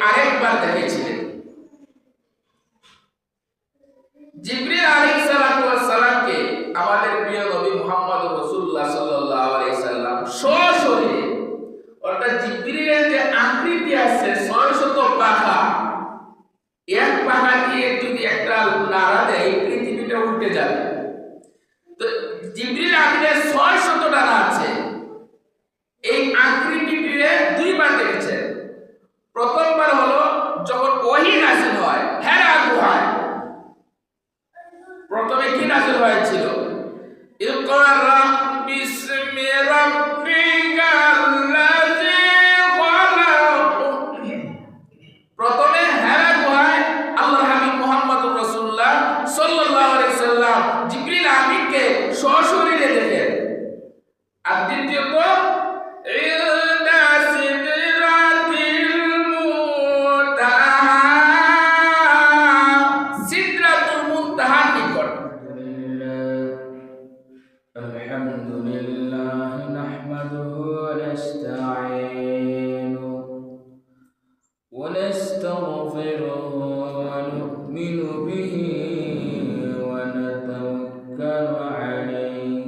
আরেকবার দেখেছিলেন। জিবরিল আলাইহিস সালামকে আমাদের প্রিয় নবী মুহাম্মদ রাসূলুল্লাহ সাল্লাল্লাহু আলাইহি সাল্লাম সশরীরে, অর্থাৎ জিবরিলের যে আকৃতি আছে ৬০০ পাখা, এক পাখা দিয়ে যদি একটা নাড়া দেয় পৃথিবীটা উল্টে যাবে। তো জিবরিল আমিনের ৬০০ ডানা আছে। এই আকৃতিটিরে দুইবার দেখেছেন। প্রথমবার হলো যখন ওহী নাযিল হয় হেরা গুহায়। প্রথমে কি নাযিল হয়েছিল? ইকরা বিসমি রাব্বিকাল্লাযী খলাক। প্রথমে হেরা গুহায় আল্লাহর হাবিব মুহাম্মদুর রাসূলুল্লাহ সাল্লাল্লাহু আলাইহি সাল্লাম জিবরিল আমিনকে সশরীরে দেখেন। আর দ্বিতীয়ত ونستغفره ونؤمن به ونتوكل عليه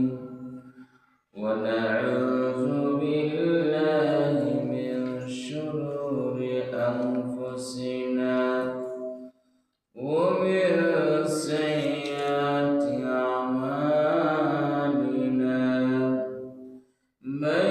ونعوذ بالله من شرور أنفسنا ومن سيئات أعمالنا من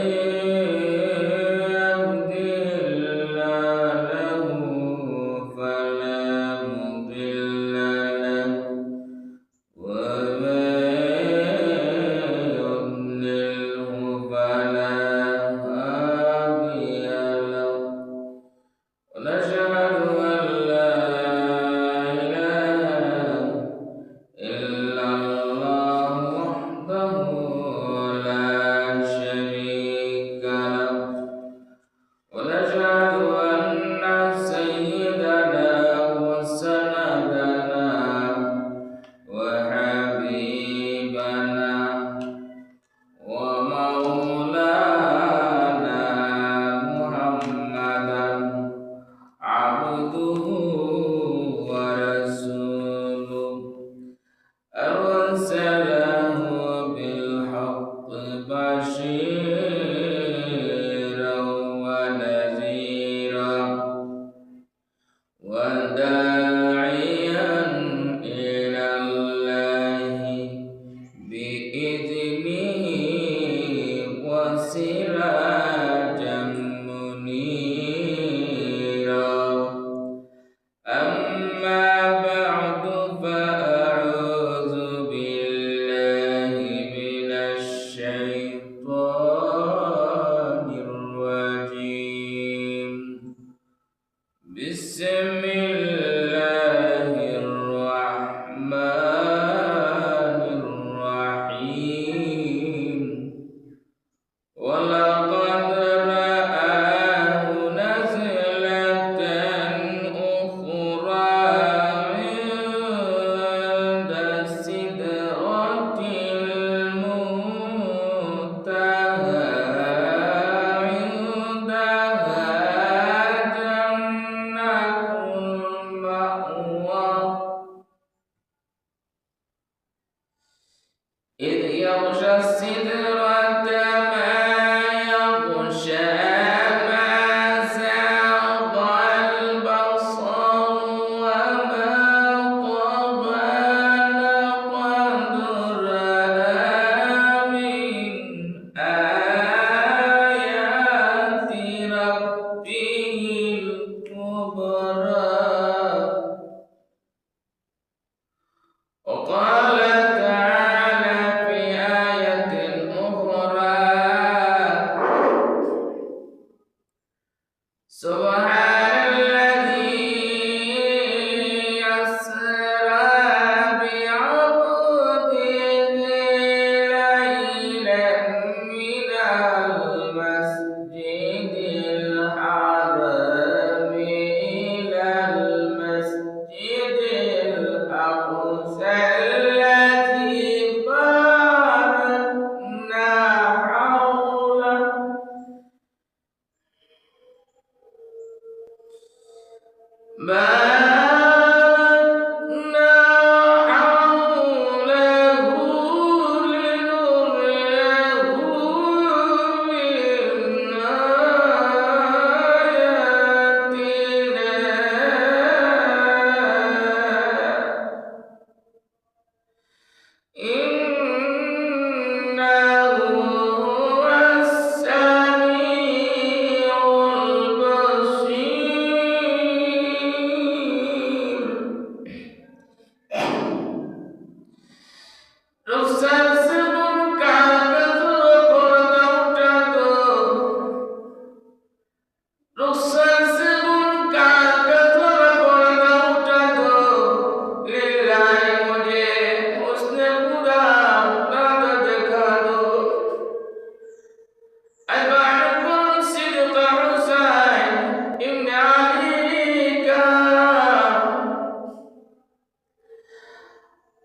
باركنا حوله لنريه من آياتنا إنه هو السميع البصير رخصت سبك كثر قردوتك رخصت سبك كثر قردوتك لله مجھے حسن خدا داد دکھا دو أتبعكم صدق حسين ابن علي کا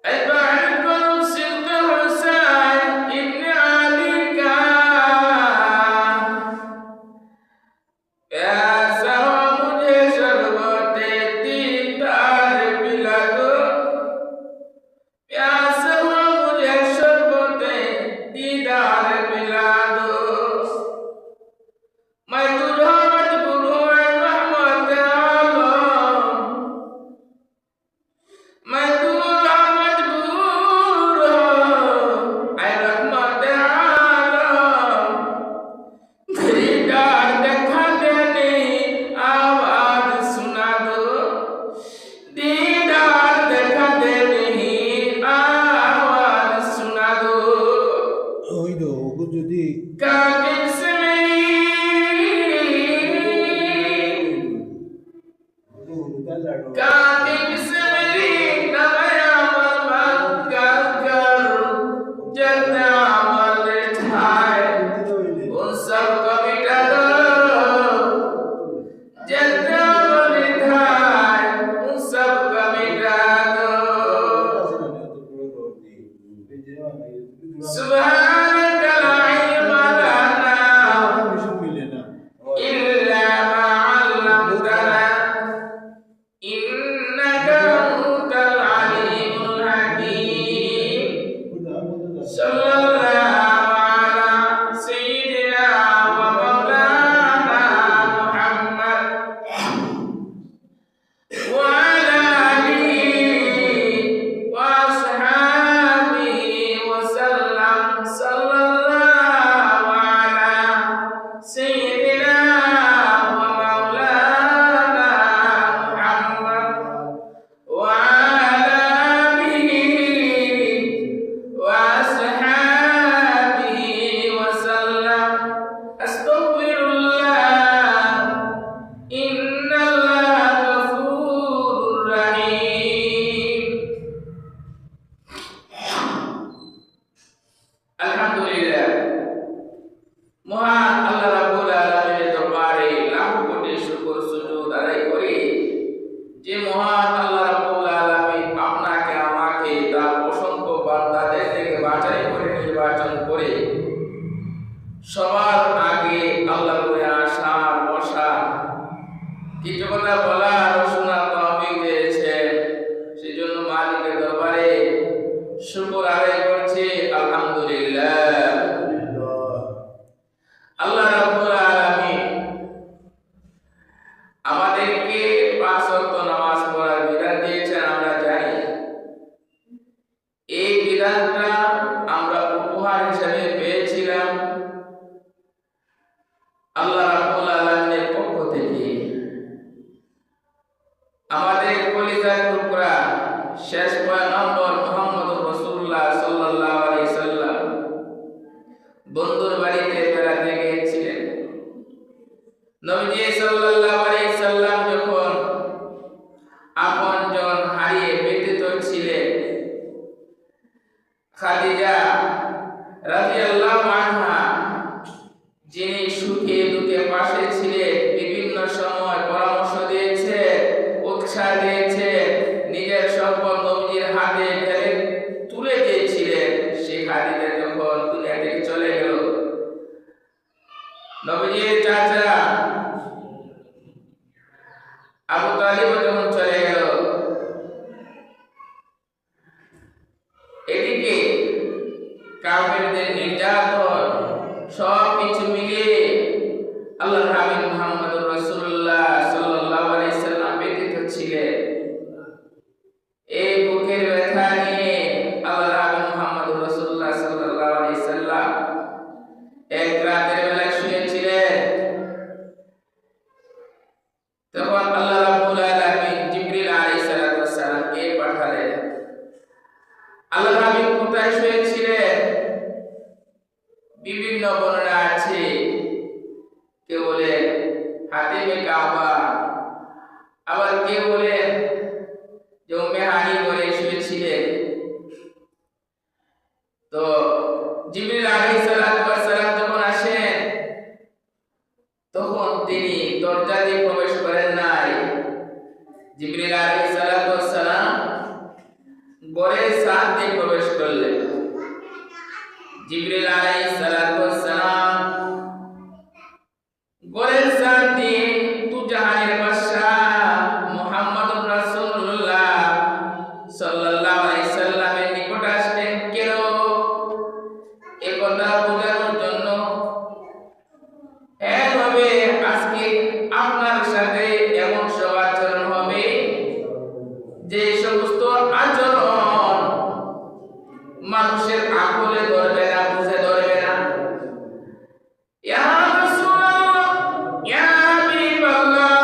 أتبعكم صدق حسين ابن علي کا پیاسا مجھے شربت دیدار پلا دو پیاسا مجھے شربت دیدار پلا دو मैं तुझा मजबूर हूँ ऐ रहमत आलम मैं तुझा मजबूर हूँ ऐ रहमत आलम दीदार देखा देने आवाज सुना दो दीदार देखा देने आवाज सुना दो ওই তো ওকে যদি कातिब से मेरी कातिब से मेरी नया अमल कर कर जन्नत अमल ठाए उन सब को मिटा दो जन्नत अमल ठाए उन सब को मिटा दो सुभानक ला इल्म लना إلا ما علمتنا إنك أنت العليم الحكيم صلى الله على سيدنا ومولانا محمد وعلى آله وأصحابه وسلم صلى الله على سيدنا ومولانا محمد وعلى آله وأصحابه وسلم أستغفر الله إن الله غفور رحيم الحمد لله মহান আল্লাহ রাব্বুল আলামিনের দরবারে লাখ কোটি শুকর সুজুদ আদায় করি যে মহান আল্লাহ রাব্বুল আলামিন আপনাকে আমাকে তার অসংখ্য বান্দাদের থেকে বাছাই করে নির্বাচন করে সবার আগে আল্লাহ করে আসার বসা কিছু কথা বলার ও শোনার তৌফিক দিয়েছেন সেজন্য মালিকের দরবারে শুকর আদায় করছি আলহামদুলিল্লাহ আল্লাহ রাব্বুল আলামিন আমাদেরকে 5 ওয়াক্ত নামাজ পড়ার বিধান দিয়েছেন আমরা জানি এই বিধানটা আমরা উপহার হিসেবে পেয়েছিলাম আল্লাহ রাব্বুল আলামিনের পক্ষ থেকে আমাদের কলিজার টুকরা শেষ পয়গম্বর মুহাম্মদুর রাসূলুল্লাহ সাল্লাল্লাহু আলাইহি সাল্লাম বন্ধুর বাড়িতে বেড়াতে গিয়েছিলেন নবীজি সাল্লাল্লাহু আলাইহি সাল্লাম যখন আপনজন হারিয়ে ব্যথিত ছিলেন খাদিজা রাদিয়াল্লাহু আনহা যিনি সুখে দুঃখে পাশে ছিলেন বিভিন্ন সময় পরামর্শ দিয়েছে উৎসাহ দিয়েছে নিজের সম্পদ নবীজির হাত আবু তালিব যখন চলে গেল, এদিকে কাফেরদের নির্যাতন সব কিছু মিলিয়ে আল্লাহর হাবিব মুহাম্মদুর রাসূলুল্লাহ সাল্লাল্লাহু আলাইহি সাল্লাম ব্যথিত ছিলেন। এই বুকের ব্যথা নিয়ে আল্লাহর হাবিব মুহাম্মদুর রাসূলুল্লাহ সাল্লাল্লাহু আলাইহি সাল্লাম এক রাতের বেলা শুয়েছিলেন। তখন আল্লাহ রাব্বুল আলামিন জিবরিল আলাইহিস সালামকে পাঠালেন। আল্লাহর হাবিব কোথায় শুয়েছিলেন? বিভিন্ন বর্ণনা আছে। কেউ বলে হাতিমে কাবা, আবার কেউ বলে যে উম্মে হানি ঘরে শুয়েছিলেন। তো জিবরিল আলাইহিস সালাম যখন আসেন, তখন তিনি দরজা দিয়ে প্রবেশ করেন নাই। জিবরিল আলাইহিস সালাম ঘরের ছাদ দিয়ে প্রবেশ করলেন। জিবরিল আলাইহিস সালাম ঘরের ছাদ দিয়ে দুজাহানের বাদশাহ মুহাম্মদুর রাসূলুল্লাহ সাল্লাল্লাহু আলাইহি সাল্লামের নিকট আসলেন। কেন? এই কথা বোঝানোর জন্য, এভাবে আজকে আপনার সাথে এমন সব আচরণ হবে যে সমস্ত আচরণ মানুষের আকলে ধরবে না, বুঝে ধরবে না। ইয়া রাসূলুল্লাহ, ইয়া হাবিবাল্লাহ,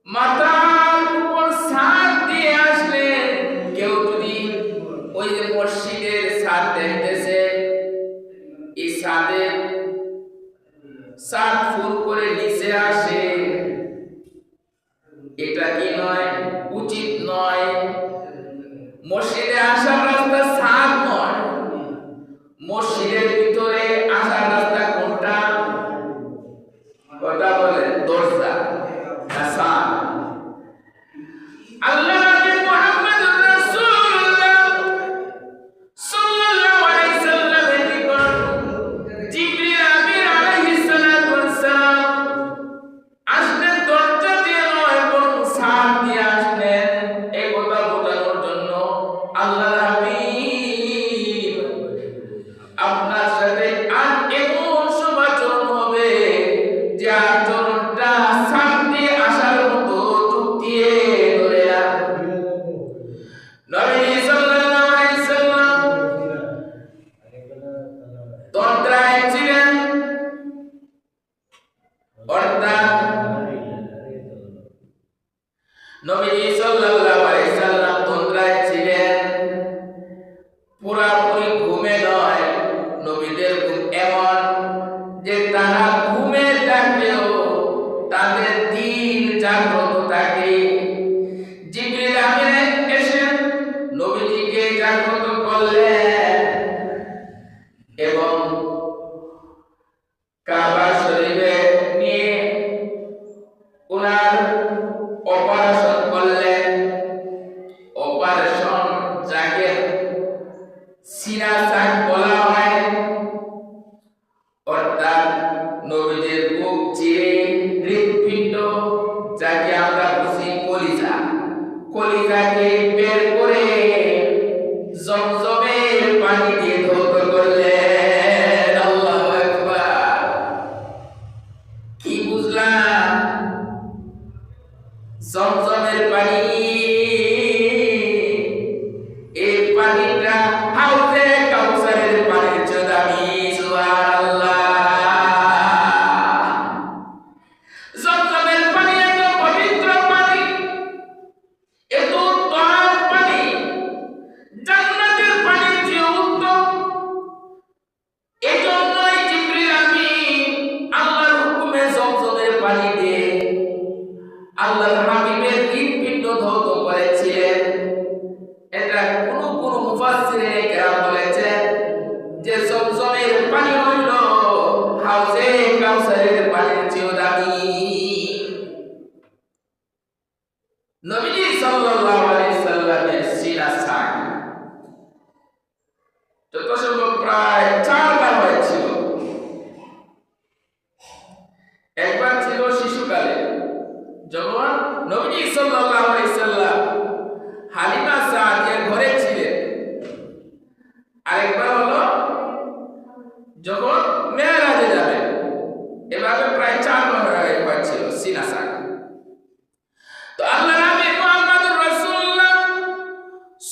মাথার উপর ছাদ দিয়ে আসলেন। কেউ যদি ওই যে মসজিদের ছাদ দেখতেছে, এই ছাদ ফুল করে নিচে আসে, এটা কি নয়? উচিত নয়। মসজিদে আসার রাস্তা ছাদ নয়, মসজিদের ভিতরে আসার রাস্তা কোনটা? কথা বলেন, দরজা না ছাদ? আল্লাহ নবী মুহাম্মদুর রাসূলুল্লাহ সাল্লাল্লাহু আলাইহি সাল্লামের নিকট জিবরিল আমিন আলাইহিস সালাম আসলেন। দরজা দিয়ে নয়, বরং ছাদ দিয়ে আসলেন। এই কথা বোঝানোর জন্য আল্লাহর হাবিব আপনার সাথে আর এমন সব আচরণ হবে যে আচরণটা ছাদ দিয়ে আসার মতো চোখ দিয়ে ধরে না। নবী সাল্লাল্লাহু আলাইহি সাল্লাম তন্দ্রায় ছিলেন, অর্থাৎ নবী সাল্লাল্লাহু আলাইহি সাল্লাম তন্দ্রায় ছিলেন, পুরাপুরি ঘুমে নয়। নবীদের ঘুম এমন যে তারা ঘুমে থাকলেও তাদের দিল জাগ্রত থাকে। জিবরিল আমিন এসে নবীজিকে জাগ্রত করলেন এবং কাবা শরীফে নিয়ে ওনার অপারেশন করলেন। অপারেশন যাকে সিনা সাক বলা হয়, অর্থাৎ নবীদের বুক চিরে হৃৎপিণ্ড, যাকে আমরা বুঝি কলিজা, কলিজাকে বের করে জমজমের পানি দিয়ে ধৌত করলেন। আল্লাহু আকবার! কি বুঝলাম? জমজমের পানি, এই পানিটা হাউজে কাউসারের পানির চেয়ে দামি। সুবহানাল্লাহ! জমজমের পানি এত পবিত্র পানি, এত উত্তম পানি, জান্নাতের পানির চেয়ে উত্তম। এজন্যই জিবরিল আমিন আল্লাহর হুকুমে জমজমের পানি দিয়ে আল্লাহর হাবিবের হৃৎপিণ্ড ধৌত করেছিলেন। এটা কোন মুফাসসিরিনে কেরাম বলেছেন যে জমজমের পানি হইল হাউজে কাউসারের পানির চেয়ে দামি। নবীজি সাল্লাল্লাহু আলাইহি সাল্লামের সিনা সাক যত সম্ভব প্রায় 4 বার হয়েছিল। একবার ছিল শিশুকালে, নবী সাল্লাল্লাহু আলাইহি সাল্লাম হালিমা সাদিয়ার ঘরে ছিলেন। আরেকবার হলো যখন মেরাজে যাবেন, এভাবে প্রায় 4 নম্বর একবার ছিল সিনা সাক। তো আল্লাহ নবী মুহাম্মদুর রাসূলুল্লাহ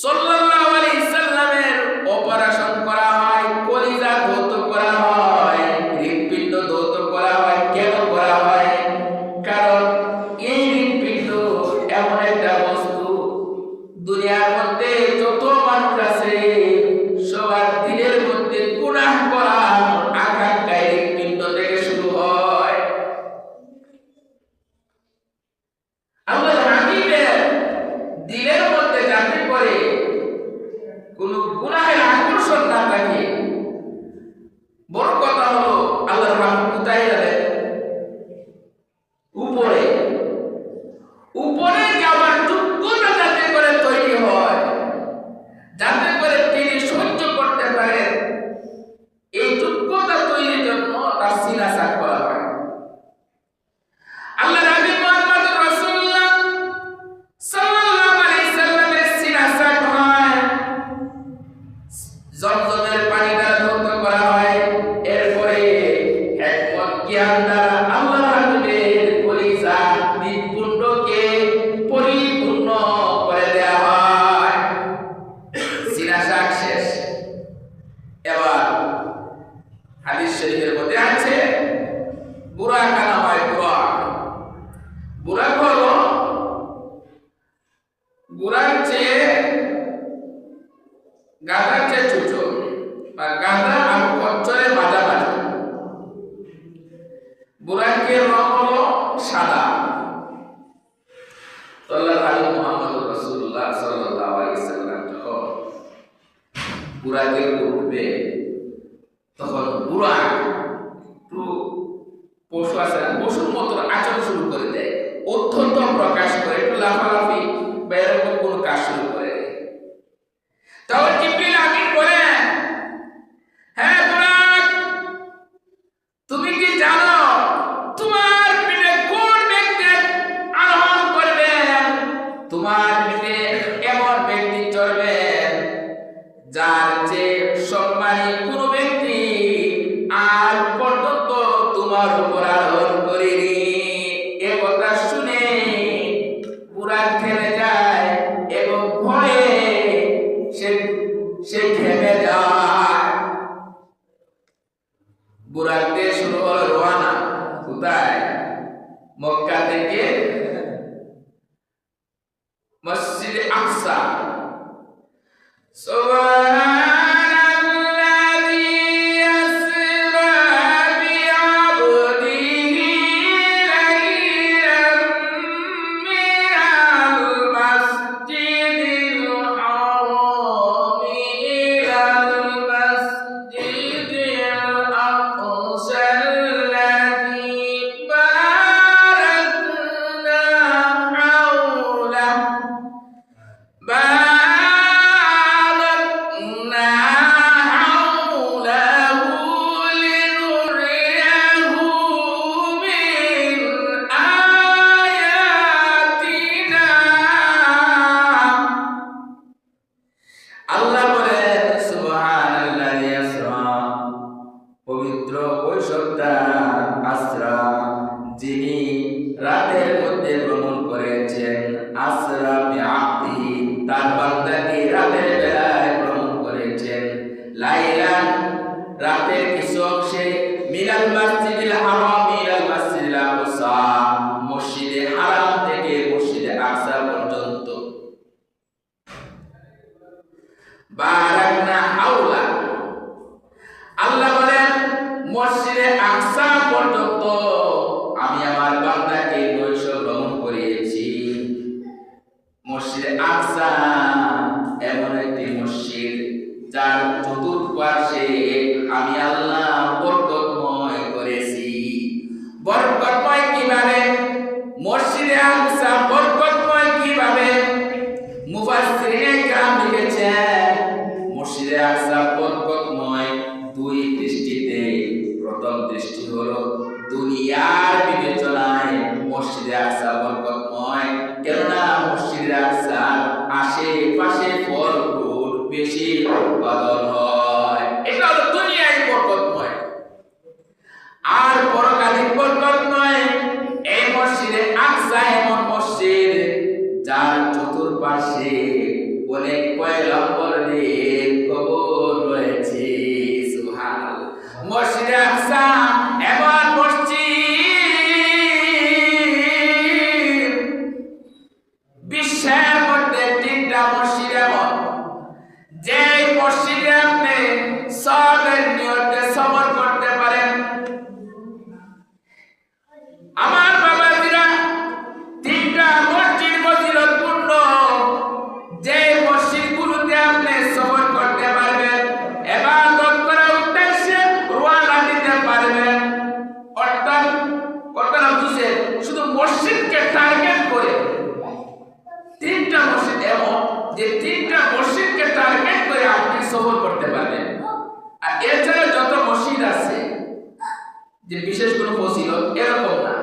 সাল্লাল্লাহু আলাইহি সাল্লামের অপারেশন করা হয়, কলিজা ধৌত করা হয়, হৃদপিণ্ড ধৌত করা হয়। কেন করা হয়? কারণ এই হৃদপিণ্ড এমন একটা বস্তু, দুনিয়ার মধ্যে যত মানুষ আছে সবার দিলের মধ্যে গুনাহ করার আকাঙ্ক্ষা হৃদপিণ্ড থেকে শুরু হয়। আল্লাহর হাবিবের দিলের মধ্যে যাতে করে কোনো গুনাহের আকর্ষণ না থাকে। বড় কথা হলো আল্লাহর হাবিব কোথায় যাবেন? উপরে। উপরে যাওয়ার যোগ্যতা যাতে করে তৈরি হয়, যাতে করে তিনি সহ্য করতে পারেন, এই যোগ্যতা তৈরির জন্য তার সিনা সাক করা হয়। আল্লাহ নবী মুহাম্মদুর রাসূলুল্লাহ সাল্লাল্লাহু আলাইহি সাল্লামের সিনা সাক হয়, জমজমের পানি দ্বারা ধৌত করা হয়। এরপরে হিকমত জ্ঞান দ্বারা আল্লাহ হাবিবের কলিজা হৃদপিণ্ডকে পরিপূর্ণ করে দেওয়া হয়। সিনা সাক শেষ। এবার হাদিস শরীফের মধ্যে আছে বুরাক আনা হয়। বুরাক হলো বুরাক চেয়ে গাধার চেয়ে ছোট, বা গাধা আর কচ্ছরের মাঝামাঝি। বুরাকের রং হলো সাদা। আল্লাহর হাবিব মুহাম্মদুর রাসূলুল্লাহ সাল্লাল্লাহু আলাইহি সাল্লাম যখন বুরাকের উপর উঠবে, তখন বুরাক একটু পশু আছে, পশুর মতো আচরণ শুরু করে দেয়, অত্যন্ত প্রকাশ করে, একটু লাফালাফি বা এরকম কোনো কাজ শুরু করে। তখন জিবরিল আমিন বলেন, হ্যাঁ বুরাক, তুমি কি জানো তোমার পিঠে কোন ব্যক্তি আরোহণ করবেন? তোমার পিঠে এমন ব্যক্তি চড়বেন যার চেয়ে সম্মানী কোন ব্যক্তি আর পর্যন্ত তোমার উপর আরোহণ করেনি। এ কথা শুনে বুরাক থেমে যায় এবং ভয়ে সে থেমে যায়। বুরাক দিয়ে শুরু হলো রওনা। কোথায়? মক্কা থেকে মসজিদে আকসা। সুবহানাল্লাযী ইয়াসরা বিআবদিহি লাইলাম মিনাল মাসজিদিল হারাম ইলাল মাসজিদিল আকসা আল্লাযী বারাকনা হাওলাহু আল্লাহ বলেন, সুবহানাল্লাযী আসরা, পবিত্র ওই সত্তা আসরা যিনি রাতের মধ্যে ভ্রমণ করেছেন। আসরা বিআবদি, তার বান্দাকে রাতের বেলায় ভ্রমণ করেছেন। লাইলান, রাতের কিছু অংশে, মিনাল মাসজিদিল হারাম ইলাল মাসজিদিল আকসা, মসজিদে হারাম থেকে মসজিদে আকসা পর্যন্ত। বারাকনা হাওলা, আল্লাহ বলেন মসজিদে আকসা পর্যন্ত আমি আমার বান্দাকে নৈশ ভ্রমণ করিয়েছি। মসজিদে আকসা এমন একটি মসজিদ যার চতুর্পাশে আমি আল্লাহ বরকতময় করেছি। বরকতময় কিভাবে? মসজিদে আকসা বরকতময় কিভাবে? মুফাসসিরিনে কেরাম লিখেছেন মসজিদে আকসা বরকতময় দুই দৃষ্টিতে। প্রথম দৃষ্টি হলো দুনিয়ার বিবেচনায় মসজিদে আকসা বরকতময়। উৎপাদন হয়। এটা হলো দুনিয়ায় বরকতময়। আর পরকালীন বরকতময় এই মসজিদে আকসা এমন মসজিদ যার চতুর্পাশে অনেক পয়গম্বরদের কবর রয়েছে। সুবহানাল্লাহ। মসজিদে আকসা এমন মসজিদ, বিশ্বের মধ্যে 3টা মসজিদ এমন যে মসজিদে আপনি সবের নিয়তে সবর করতে পারেন। আমার বাবাজিরা, 3টা মসজিদ ফজিলতপূর্ণ, যে মসজিদগুলোতে আপনি সবর করতে পারবেন, ইবাদত করার উদ্দেশ্যে রওনা দিতে পারবেন। অর্থাৎ কথাটা বুঝেন, শুধু মসজিদকে টার্গেট করে 3টা মসজিদ এমন যে 3টা মসজিদকে টার্গেট করে আপনি সফর করতে পারবেন। আর এছাড়া যত মসজিদ আছে যে বিশেষ কোনো ফজিলত এরকম না,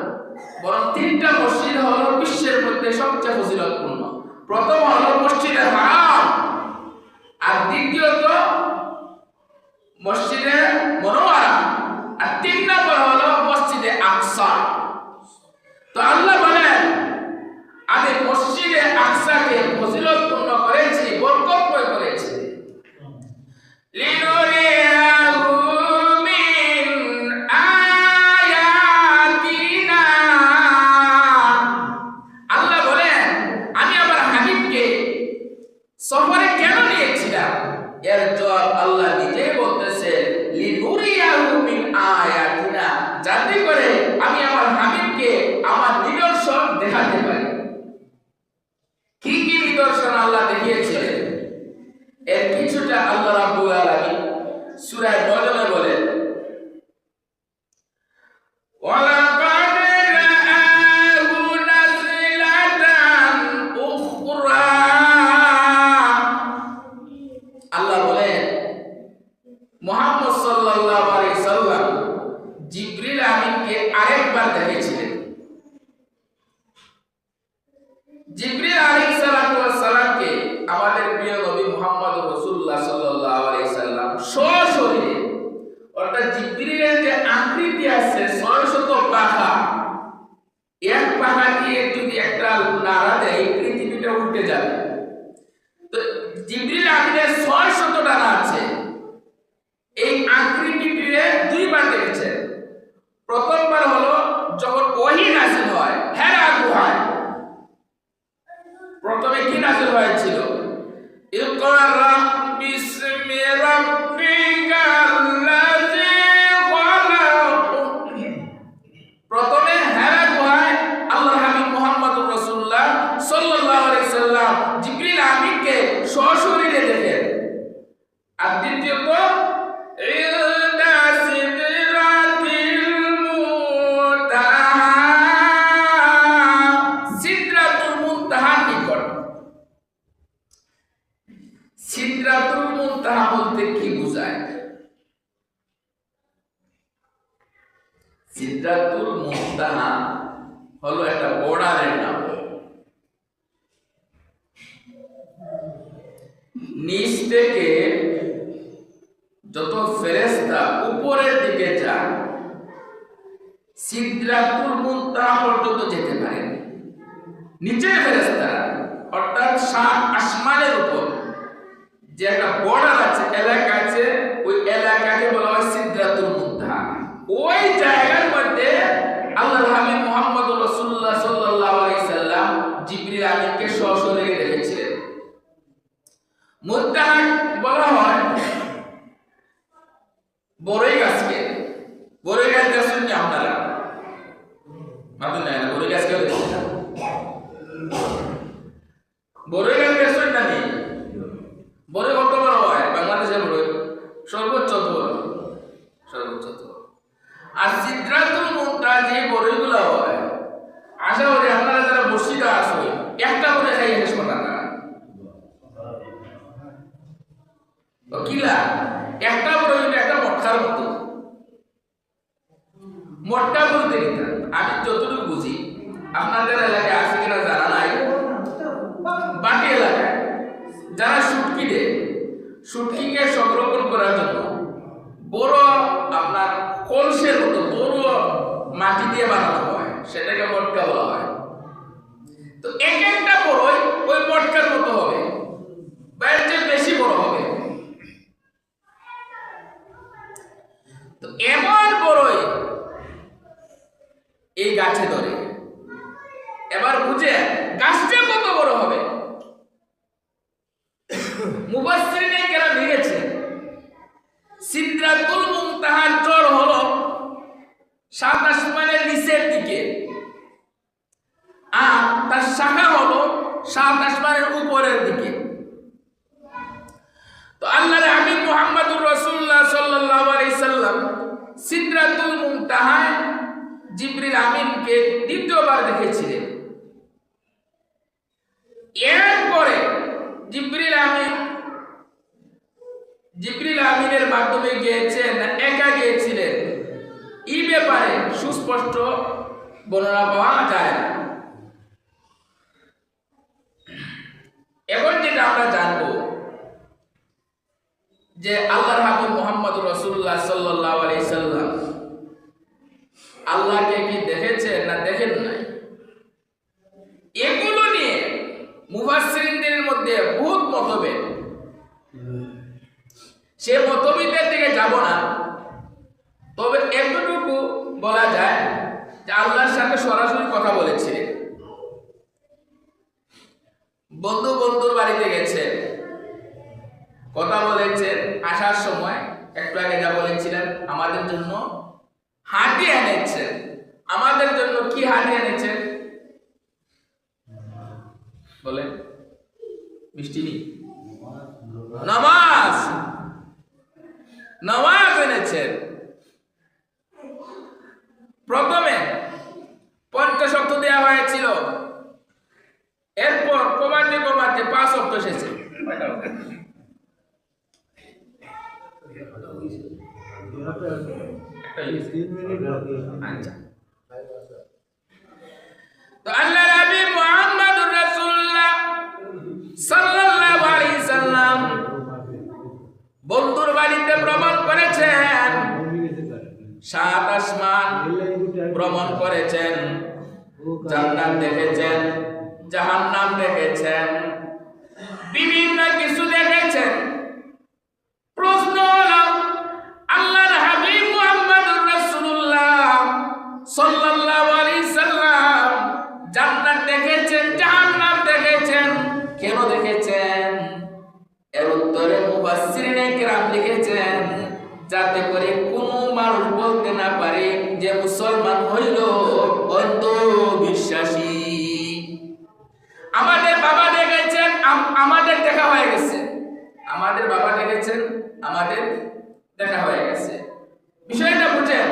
বরং 3টা মসজিদ হলো বিশ্বের মধ্যে সবচেয়ে ফজিলতপূর্ণ। প্রথম হলো মসজিদে হারাম, আর দ্বিতীয়ত মসজিদে মুনাওয়ারা, আর 3 নম্বর হলো মসজিদে আকসা। তো আল্লাহ বলেন, আমি মসজিদে আকসাকে ফজিলতপূর্ণ করেছি, বরকতময় করেছি। লিনুরিয়াহু মিন আয়াতিনা। আল্লাহ বলেন, আমি আমার হাবিবকে সফরে কেন নিয়েছিলাম? এর জবাব আল্লাহ নিজেই বলতেছে, লিনুরিয়াহু মিন আয়াতিনা, যাতে করে আমি আমার হাবিবকে আমার নিদর্শন দেখাতে পারি। কি কি নিদর্শন আল্লাহ দেখিয়েছিলেন? এর কিছুটা আল্লাহ রাব্বুল আলামিন সূরা নজমে বলেন, ওয়ালাকাদ রাআহু নাযলাতান উখরা। আল্লাহ বলেন, মুহাম্মদ সাল্লাল্লাহু আলাইহি সাল্লাম জিবরিল আমিনকে আরেকবার দেখেছিলেন। জিবরিল আলাইহিস সালামকে আমাদের প্রিয় নবী মুহাম্মদ রাসূলুল্লাহ সাল্লাল্লাহু আলাইহি সাল্লাম সশরীরে, অর্থাৎ জিবরিলের যে আকৃতি আছে 600 পাখা, এক পাখা দিয়ে যদি একটা নাড়া দেয় পৃথিবীটা উল্টে যাবে। তো জিবরিল আমিনের 600 ডানা আছে। এই আকৃতিটিকে 2বার দেখেছেন। প্রথমবার হলো যখন ওহী নাযিল হয় হেরা গুহায়। প্রথমে কি নাযিল হয়েছিল? ইকরা বিসমি রাব্বিকাল্লাযী খলাক। প্রথমে হেরা গুহায় আল্লাহর হাবিব মুহাম্মদুর রাসূলুল্লাহ সাল্লাল্লাহু আলাইহি সাল্লাম জিবরিল আমিনকে সশরীরে দেখেন। আর দ্বিতীয়ত ইনদা সিদরাতিল মুনতাহা, সিদরাতুল মুনতাহার নিকট। সিদরাতুল মুনতাহা বলতে কি বোঝায়? সিদরাতুল মুনতাহা হলো একটা বর্ডারের নাম। নিচ থেকে যত ফেরেশতা উপরের দিকে যায়, সিদরাতুল মুনতাহা পর্যন্ত যেতে পারে। নিচে ফেরেশতা, অর্থাৎ 7 আসমানের উপর যে একটা বর্ডার আছে, এলাকা আছে, ওই এলাকাকে বলা হয় সিদরাতুল মুনতাহা। ওই জায়গার মধ্যে আল্লাহর হাবিব মুহাম্মদুর রাসূলুল্লাহ সাল্লাল্লাহু আলাইহি সাল্লাম জিবরিল আমিনকে সশরীরে দেখেছিলেন। মুনতাহা বলা হয় বড়ই গাছকে। বড়ই গাছ দেখছেন না আপনারা? মাতুন না, বড়ই গাছকে দেখছেন? বড়ই গাছ দেখছেন না? বড়ই কত বড় হয়? বাংলাদেশের বড়ই সর্বোচ্চ বড়, সর্বোচ্চ। আর সিদরাতুল মুনতাহা যে বড়ইগুলো হয়, আশা করি আপনারা যারা মসজিদে আসবে একটা করে খাইয়ে শেষ করতে না। কিলা একটা বড় হইলে একটা মটকার মতো। মটকা বলতে আমি যতটুকু বুঝি, আপনাদের এলাকায় আছে কিনা জানা নাই, বাকি এলাকায় যারা শুটকি দেয়, শুটকি এবার বুঝে গাছটা কত বড় হবে। মুফাসসিরিনে কেরাম লিখেছেন সিদরাতুল মুনতাহার চর হলো 7 আসমানের নিচের দিকে, আর তার শাখা হলো 7 আসমানের উপরের দিকে। তো আল্লাহর হাবিব মুহাম্মদুর রাসূলুল্লাহ সাল্লাল্লাহু আলাইহি সাল্লাম সিদরাতুল মুনতাহায় জিবরিল আমিনকে দ্বিতীয়বার দেখেছিলেন। এরপরে জিবরিল আমিনের মাধ্যমে গিয়েছেন, একা গিয়েছিলেন, এই ব্যাপারে সুস্পষ্ট বর্ণনা পাওয়া যায় না। এখন যেটা আমরা জানবো যে আল্লাহর হাবিব মুহাম্মদুর রাসূলুল্লাহ সাল্লাল্লাহু আলাইহি সাল্লাম আল্লাহকে কি দেখেছেন না দেখেন নাই, এগুলো নিয়ে মুফাসসিরিনদের মধ্যে বহুত মতভেদ। সে মতভেদের দিকে যাব না, তবে এতটুকু বলা যায় যে আল্লাহর সাথে সরাসরি কথা বলেছিলেন। বন্ধুর বাড়িতে গেছেন, কথা বলেছেন, আসার সময় একটু আগে যা বলেছিলেন আমাদের জন্য হাঁটি এনেছেন। আমাদের জন্য কি হাঁটি এনেছেন বলেন? মিষ্টি নামাজ এনেছেন। প্রথমে 50 ওয়াক্ত দেওয়া হয়েছিল, এরপর কমাতে 5 ওয়াক্ত এসেছে। আচ্ছা, তো আল্লাহ নবী মুহাম্মদুর রাসূলুল্লাহ সাল্লাল্লাহু আলাইহি সাল্লাম বন্ধুর বাড়িতে ভ্রমণ করেছেন, 7 আসমান ভ্রমণ করেছেন, জান্নাত দেখেছেন, জাহান্নাম দেখেছেন, বিভিন্ন কিছু দেখেছেন। প্রশ্ন হলো আল্লাহর হাবিব মুহাম্মদুর রাসূলুল্লাহ সাল্লাল্লাহু আলাইহি সাল্লাম জান্নাত দেখেছেন, জাহান্নাম দেখেছেন, কেন দেখেছেন? এর উত্তরে মুফাসসিরিনে কিরাম লিখেছেন যাতে করে কোনো মানুষ বলতে না পারে যে মুসলমান হইল অন্ধবিশ্বাসী। আমাদের বাবা দেখেছেন, আমাদের দেখা হয়ে গেছে। আমাদের বাবা দেখেছেন, আমাদের দেখা হয়ে গেছে। বিষয়টা বুঝেন।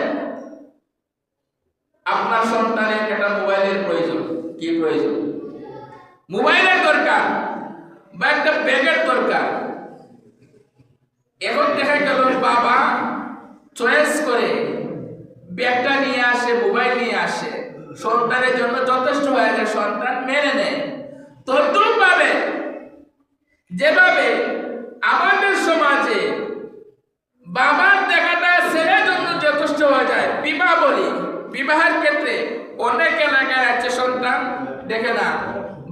আপনার সন্তানের একটা মোবাইলের প্রয়োজন। কি প্রয়োজন? মোবাইলের দরকার বা একটা ব্যাগের দরকার। এখন দেখা গেল বাবা চয়েস করে ব্যাগটা নিয়ে আসে, মোবাইল নিয়ে আসে, সন্তানের জন্য যথেষ্ট হয়ে যায়, সন্তান মেনে নেয়। তদ্রূপভাবে যেভাবে আমাদের সমাজে বাবার দেখাটা ছেলের জন্য যথেষ্ট হয়ে যায়, বিবাহ বলি, বিবাহের ক্ষেত্রে অনেক এলাকায় আছে সন্তান দেখে না,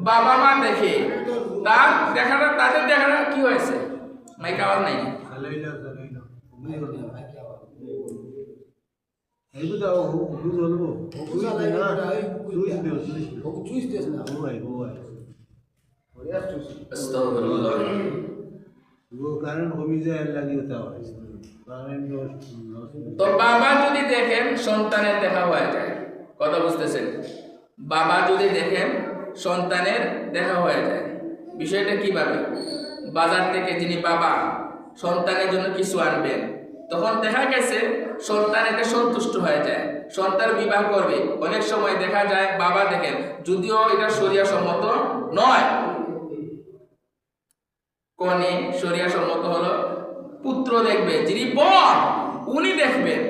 বাবা মা দেখে। তার দেখাটা, তাদের দেখাটা কি হয়েছে? মাইক আওয়াজ নাই। তো বাবা যদি দেখেন সন্তানের দেখা হয়ে যায়, কথা বুঝতেছেন? বাবা যদি দেখেন সন্তানের দেখা হয়ে যায়। বিষয়টা কিভাবে? বাজার থেকে যিনি বাবা সন্তানের জন্য কিছু আনবেন, তখন দেখা গেছে সন্তান এতে সন্তুষ্ট হয়ে যায়, সন্তান বিবাহ করবে। অনেক সময় দেখা যায় বাবা দেখেন, যদিও এটা শরিয়া সম্মত নয়, কনে শরিয়া সম্মত হলো পুত্র দেখবে, যিনি বর উনি দেখবেন,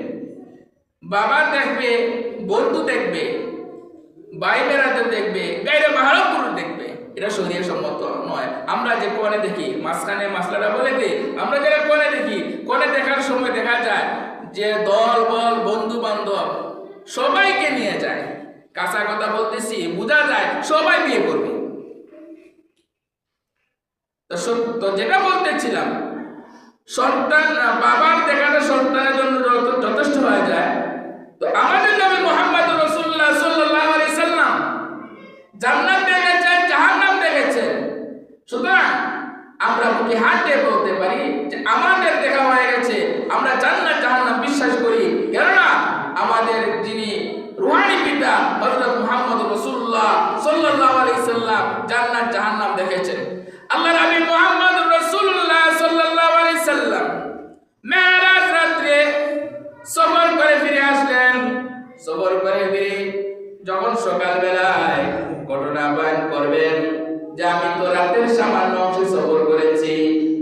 বাবা দেখবে, বন্ধু দেখবে, ভাই বেড়াতে দেখবে, গাইরে বাহারও পুরুষ দেখবে। এটা শরিয়া সম্মত নয়। আমরা যে কোণে দেখি, মাঝখানে মাসলাটা বলে দিই, আমরা যারা কোণে দেখি, কোণে দেখার সময় দেখা যায় যে দল বল বন্ধু বান্ধব সবাইকে নিয়ে যায়। কাঁচা কথা বলতেছি, বোঝা যায় সবাই বিয়ে করবে। তো যেটা বলতেছিলাম, সন্তান বাবার দেখাটা সন্তানের জন্য যথেষ্ট হয়ে যায়। তো আমাদের নবী মুহাম্মদ রাসূলুল্লাহ সাল্লাল্লাহু আলাইহি সাল্লাম জান্নাত দেখেছেন, জাহান্নাম দেখেছেন। সুতরাং আমরা কি হাত দিয়ে বলতে পারি যে আমাদের দেখা হয়ে গেছে, আমরা জান্নাত জাহান্নাম বিশ্বাস করি, কেননা আমাদের যিনি রুহানি পিতা হযরত মুহাম্মদ রাসূলুল্লাহ সাল্লাল্লাহু আলাইহি সাল্লাম জান্নাত জাহান্নাম দেখেছেন। আল্লাহ নবী মুহাম্মদ রাসূলুল্লাহ সাল্লাল্লাহু আলাইহি সাল্লাম মেরাজ রাতে সফর করে ফিরে আসলেন। সফর করে ফিরে যখন সকালবেলায় ঘটনা বয়ান করবেন যে আমি তো রাতের সামান্য অংশে সফর করেছি,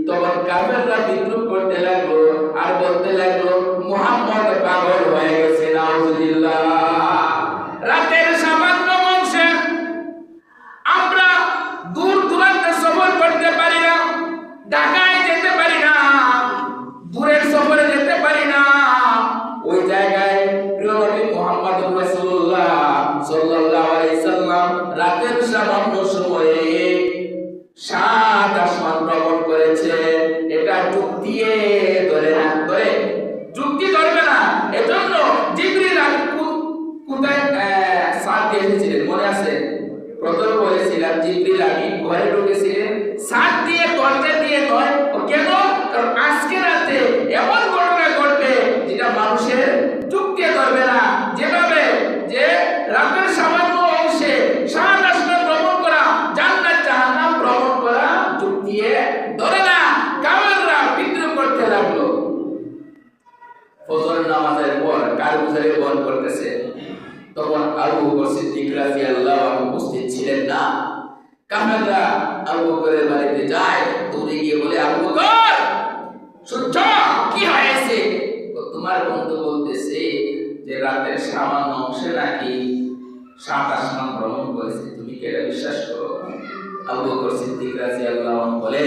তখন কাফেররা বিদ্রুপ করতে লাগলো আর বলতে লাগলো মুহাম্মদ পাগল হয়ে গেছে। নাউজুবিল্লাহ। রাতের সামান্য অংশে আমরা দূর দূরান্তে সফর করতে পারি না, ঢাকায় যেতে পারি না, দূরের সফরে যেতে পারি না। ওই জায়গায় প্রিয় নবী মুহাম্মদ রাসূলুল্লাহ সাল্লাল্লাহু আলাইহি সাল্লাম রাতের সামান্য সময়ে 7 আসমান ভ্রমণ করেছে। এটা যুক্তি ধরে না, যুক্তি ধরবে না। এজন্য জিবরিল কোথায় সাথ দিয়ে এসেছিলেন মনে আছে? প্রথমে বলেছিলাম জিবরিল আমিন ঘরে ঢুকেছিলেন সাথ দিয়ে, দরজা দিয়ে নয়। কেন? কারণ আজকে রাতে এমন ঘটনা ঘটবে যেটা মানুষের যুক্তি ধরবে না। যেভাবে যে রাতের সামান্য অংশে 7 আসমান ভ্রমণ করা, জান্নাত জাহান্নাম ভ্রমণ করা যুক্তি ধরে না। কাফেররা বিদ্রোহ করতে লাগলো। ফজর নামাজের পর কারগুজারি বহন করতেছে, তখন আবু বকর সিদ্দিক রাদিয়াল্লাহু আনহু উপস্থিত ছিলেন না। কাফেররা আবু বকরের বাড়িতে যায়, দৌড়ে গিয়ে বলে আবু বকর শুনছো কি হয়েছে? তোমার বন্ধু বলতেছে যে রাতের সামান্য অংশে নাকি 7 আসমান ভ্রমণ করেছে, তুমি কি এটা বিশ্বাস করো? আবু বকর সিদ্দিক রাদিয়াল্লাহু আনহু বলে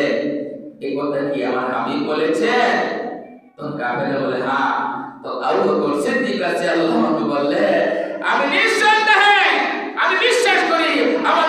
এই কথা কি আমার হাবিব বলেছেন? তখন কাফেররা বলে হ্যাঁ। তো আবু বকর সিদ্দিক রাদিয়াল্লাহু আনহু বললে আমি নিঃসন্দেহে আমি বিশ্বাস করি আমার